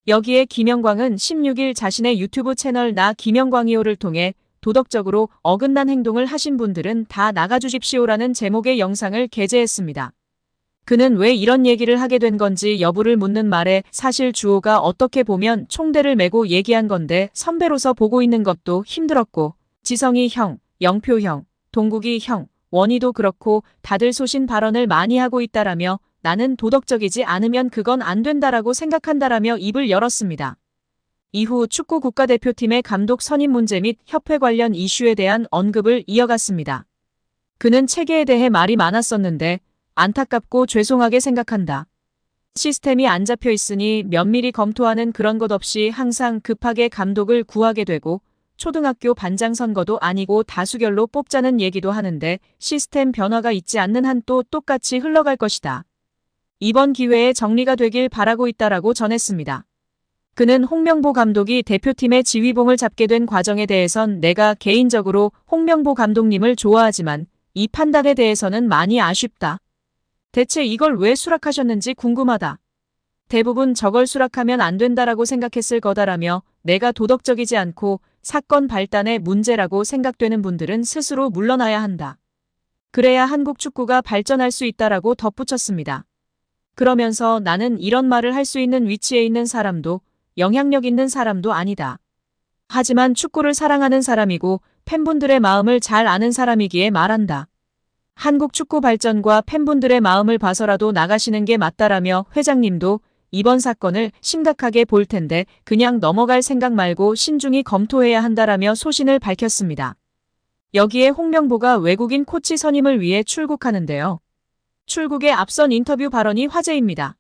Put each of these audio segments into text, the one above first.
여기에 김영광은 16일 자신의 유튜브 채널 나 김영광이요를 통해 도덕적으로 어긋난 행동을 하신 분들은 다 나가주십시오라는 제목의 영상을 게재했습니다. 그는 왜 이런 얘기를 하게 된 건지 여부를 묻는 말에 사실 주호가 어떻게 보면 총대를 메고 얘기한 건데 선배로서 보고 있는 것도 힘들었고 지성이 형, 영표 형, 동국이 형, 원희도 그렇고 다들 소신 발언을 많이 하고 있다라며 나는 도덕적이지 않으면 그건 안 된다라고 생각한다라며 입을 열었습니다. 이후 축구 국가대표팀의 감독 선임 문제 및 협회 관련 이슈에 대한 언급을 이어갔습니다. 그는 체계에 대해 말이 많았었는데 안타깝고 죄송하게 생각한다. 시스템이 안 잡혀 있으니 면밀히 검토하는 그런 것 없이 항상 급하게 감독을 구하게 되고 초등학교 반장 선거도 아니고 다수결로 뽑자는 얘기도 하는데 시스템 변화가 있지 않는 한 또 똑같이 흘러갈 것이다. 이번 기회에 정리가 되길 바라고 있다라고 전했습니다. 그는 홍명보 감독이 대표팀의 지휘봉을 잡게 된 과정에 대해선 내가 개인적으로 홍명보 감독님을 좋아하지만 이 판단에 대해서는 많이 아쉽다. 대체 이걸 왜 수락하셨는지 궁금하다. 대부분 저걸 수락하면 안 된다라고 생각했을 거다라며 내가 도덕적이지 않고 사건 발단의 문제라고 생각되는 분들은 스스로 물러나야 한다. 그래야 한국 축구가 발전할 수 있다라고 덧붙였습니다. 그러면서 나는 이런 말을 할 수 있는 위치에 있는 사람도 영향력 있는 사람도 아니다. 하지만 축구를 사랑하는 사람이고 팬분들의 마음을 잘 아는 사람이기에 말한다. 한국 축구 발전과 팬분들의 마음을 봐서라도 나가시는 게 맞다라며 회장님도 이번 사건을 심각하게 볼 텐데 그냥 넘어갈 생각 말고 신중히 검토해야 한다라며 소신을 밝혔습니다. 여기에 홍명보가 외국인 코치 선임을 위해 출국하는데요. 출국에 앞선 인터뷰 발언이 화제입니다.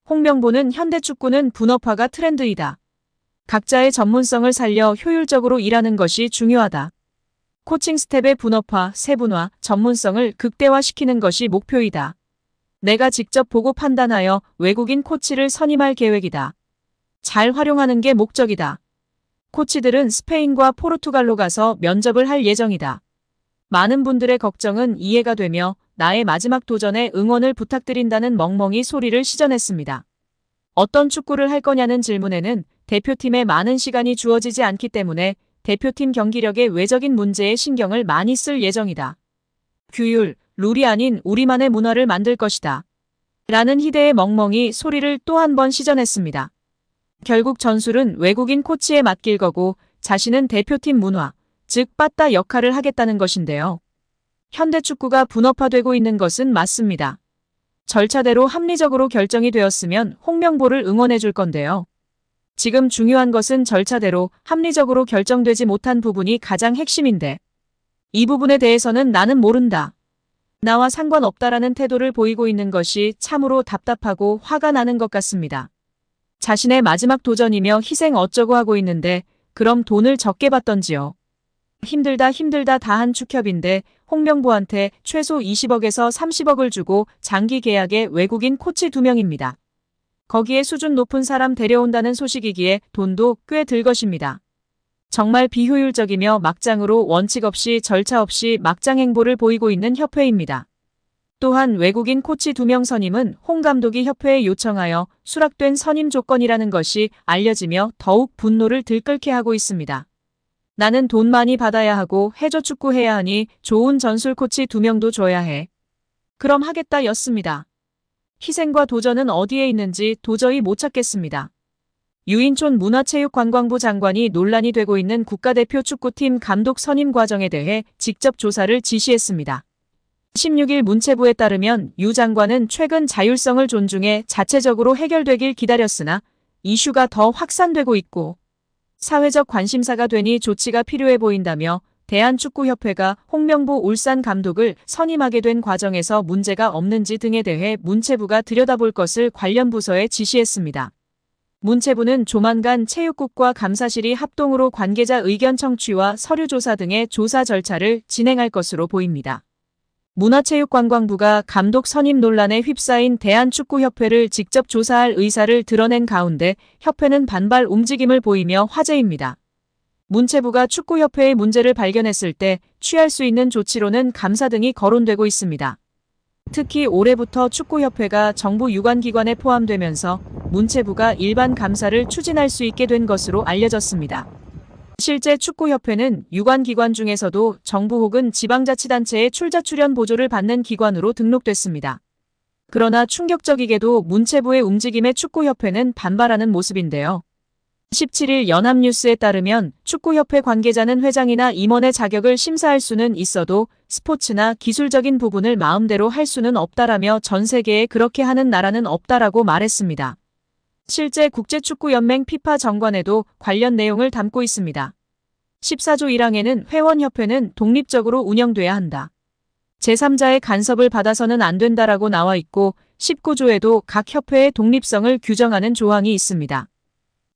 홍명보는 현대축구는 분업화가 트렌드이다. 각자의 전문성을 살려 효율적으로 일하는 것이 중요하다. 코칭 스텝의 분업화, 세분화, 전문성을 극대화시키는 것이 목표이다. 내가 직접 보고 판단하여 외국인 코치를 선임할 계획이다. 잘 활용하는 게 목적이다. 코치들은 스페인과 포르투갈로 가서 면접을 할 예정이다. 많은 분들의 걱정은 이해가 되며 나의 마지막 도전에 응원을 부탁드린다는 멍멍이 소리를 시전했습니다. 어떤 축구를 할 거냐는 질문에는 대표팀에 많은 시간이 주어지지 않기 때문에 대표팀 경기력의 외적인 문제에 신경을 많이 쓸 예정이다. 규율, 룰이 아닌 우리만의 문화를 만들 것이다. 라는 희대의 멍멍이 소리를 또 한 번 시전했습니다. 결국 전술은 외국인 코치에 맡길 거고 자신은 대표팀 문화, 즉 빠따 역할을 하겠다는 것인데요. 현대축구가 분업화되고 있는 것은 맞습니다. 절차대로 합리적으로 결정이 되었으면 홍명보를 응원해 줄 건데요. 지금 중요한 것은 절차대로 합리적으로 결정되지 못한 부분이 가장 핵심인데 이 부분에 대해서는 나는 모른다. 나와 상관없다라는 태도를 보이고 있는 것이 참으로 답답하고 화가 나는 것 같습니다. 자신의 마지막 도전이며 희생 어쩌고 하고 있는데 그럼 돈을 적게 받던지요. 힘들다 다 한 축협인데 홍명보한테 최소 20억에서 30억을 주고 장기 계약의 외국인 코치 2명입니다. 거기에 수준 높은 사람 데려온다는 소식이기에 돈도 꽤 들 것입니다. 정말 비효율적이며 막장으로 원칙 없이 절차 없이 막장 행보를 보이고 있는 협회입니다. 또한 외국인 코치 2명 선임은 홍 감독이 협회에 요청하여 수락된 선임 조건이라는 것이 알려지며 더욱 분노를 들끓게 하고 있습니다. 나는 돈 많이 받아야 하고 해줘 축구 해야 하니 좋은 전술 코치 2명도 줘야 해. 그럼 하겠다 였습니다. 희생과 도전은 어디에 있는지 도저히 못 찾겠습니다. 유인촌 문화체육관광부 장관이 논란이 되고 있는 국가대표 축구팀 감독 선임 과정에 대해 직접 조사를 지시했습니다. 16일 문체부에 따르면 유 장관은 최근 자율성을 존중해 자체적으로 해결되길 기다렸으나 이슈가 더 확산되고 있고 사회적 관심사가 되니 조치가 필요해 보인다며 대한축구협회가 홍명보 울산 감독을 선임하게 된 과정에서 문제가 없는지 등에 대해 문체부가 들여다볼 것을 관련 부서에 지시했습니다. 문체부는 조만간 체육국과 감사실이 합동으로 관계자 의견 청취와 서류 조사 등의 조사 절차를 진행할 것으로 보입니다. 문화체육관광부가 감독 선임 논란에 휩싸인 대한축구협회를 직접 조사할 의사를 드러낸 가운데 협회는 반발 움직임을 보이며 화제입니다. 문체부가 축구협회의 문제를 발견했을 때 취할 수 있는 조치로는 감사 등이 거론되고 있습니다. 특히 올해부터 축구협회가 정부 유관기관에 포함되면서 문체부가 일반 감사를 추진할 수 있게 된 것으로 알려졌습니다. 실제 축구협회는 유관기관 중에서도 정부 혹은 지방자치단체의 출자 출연 보조를 받는 기관으로 등록됐습니다. 그러나 충격적이게도 문체부의 움직임에 축구협회는 반발하는 모습인데요. 17일 연합뉴스에 따르면 축구협회 관계자는 회장이나 임원의 자격을 심사할 수는 있어도 스포츠나 기술적인 부분을 마음대로 할 수는 없다라며 전 세계에 그렇게 하는 나라는 없다라고 말했습니다. 실제 국제축구연맹 피파 정관에도 관련 내용을 담고 있습니다. 14조 1항에는 회원협회는 독립적으로 운영돼야 한다. 제3자의 간섭을 받아서는 안 된다라고 나와 있고 19조에도 각 협회의 독립성을 규정하는 조항이 있습니다.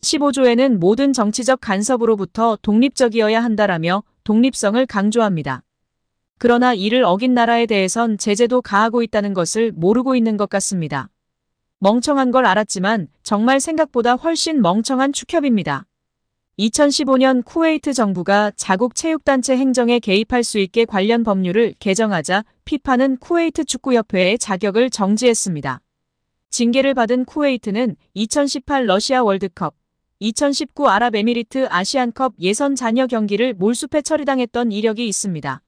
15조에는 모든 정치적 간섭으로부터 독립적이어야 한다라며 독립성을 강조합니다. 그러나 이를 어긴 나라에 대해선 제재도 가하고 있다는 것을 모르고 있는 것 같습니다. 멍청한 걸 알았지만 정말 생각보다 훨씬 멍청한 축협입니다. 2015년 쿠웨이트 정부가 자국 체육단체 행정에 개입할 수 있게 관련 법률을 개정하자 피파는 쿠웨이트 축구협회의 자격을 정지했습니다. 징계를 받은 쿠웨이트는 2018 러시아 월드컵, 2019 아랍에미리트 아시안컵 예선 잔여 경기를 몰수패 처리당했던 이력이 있습니다.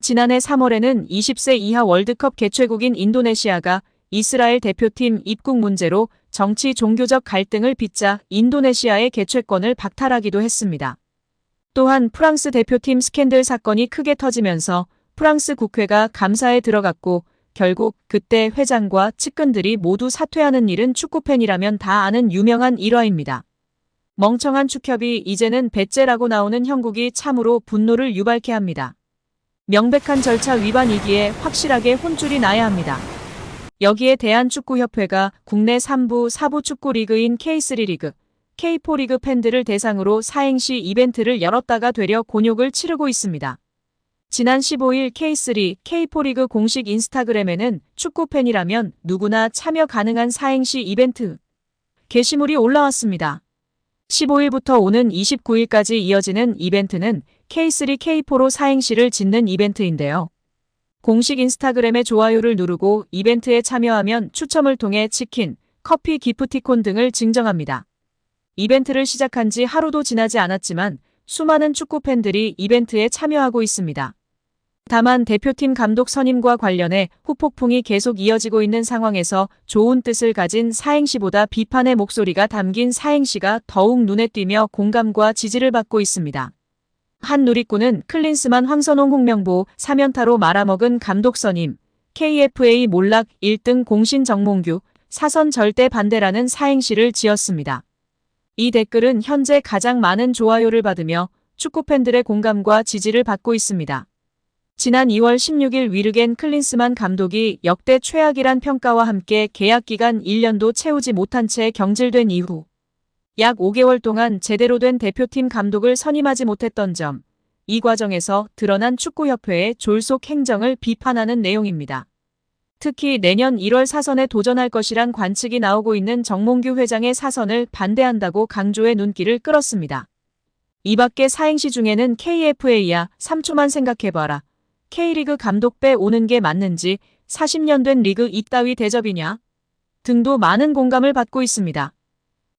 지난해 3월에는 20세 이하 월드컵 개최국인 인도네시아가 이스라엘 대표팀 입국 문제로 정치 종교적 갈등을 빚자 인도네시아의 개최권을 박탈하기도 했습니다. 또한 프랑스 대표팀 스캔들 사건이 크게 터지면서 프랑스 국회가 감사에 들어갔고 결국 그때 회장과 측근들이 모두 사퇴하는 일은 축구팬이라면 다 아는 유명한 일화입니다. 멍청한 축협이 이제는 배째라고 나오는 형국이 참으로 분노를 유발케 합니다. 명백한 절차 위반이기에 확실하게 혼쭐이 나야 합니다. 여기에 대한축구협회가 국내 3부, 4부 축구리그인 K3 리그, K4 리그 팬들을 대상으로 사행시 이벤트를 열었다가 되려 곤욕을 치르고 있습니다. 지난 15일 K3, K4 리그 공식 인스타그램에는 축구팬이라면 누구나 참여 가능한 사행시 이벤트 게시물이 올라왔습니다. 15일부터 오는 29일까지 이어지는 이벤트는 K3, K4로 사행시를 짓는 이벤트인데요. 공식 인스타그램의 좋아요를 누르고 이벤트에 참여하면 추첨을 통해 치킨, 커피, 기프티콘 등을 증정합니다. 이벤트를 시작한 지 하루도 지나지 않았지만 수많은 축구팬들이 이벤트에 참여하고 있습니다. 다만 대표팀 감독 선임과 관련해 후폭풍이 계속 이어지고 있는 상황에서 좋은 뜻을 가진 사행시보다 비판의 목소리가 담긴 사행시가 더욱 눈에 띄며 공감과 지지를 받고 있습니다. 한 누리꾼은 클린스만 황선홍 홍명보 3연타로 말아먹은 감독 선임, KFA 몰락 1등 공신 정몽규, 사선 절대 반대라는 사행시를 지었습니다. 이 댓글은 현재 가장 많은 좋아요를 받으며 축구팬들의 공감과 지지를 받고 있습니다. 지난 2월 16일 위르겐 클린스만 감독이 역대 최악이란 평가와 함께 계약 기간 1년도 채우지 못한 채 경질된 이후 약 5개월 동안 제대로 된 대표팀 감독을 선임하지 못했던 점, 이 과정에서 드러난 축구협회의 졸속 행정을 비판하는 내용입니다. 특히 내년 1월 사선에 도전할 것이란 관측이 나오고 있는 정몽규 회장의 사선을 반대한다고 강조해 눈길을 끌었습니다. 이 밖에 사행시 중에는 KFA야 3초만 생각해봐라. K리그 감독 빼오는 게 맞는지 40년 된 리그 이따위 대접이냐 등도 많은 공감을 받고 있습니다.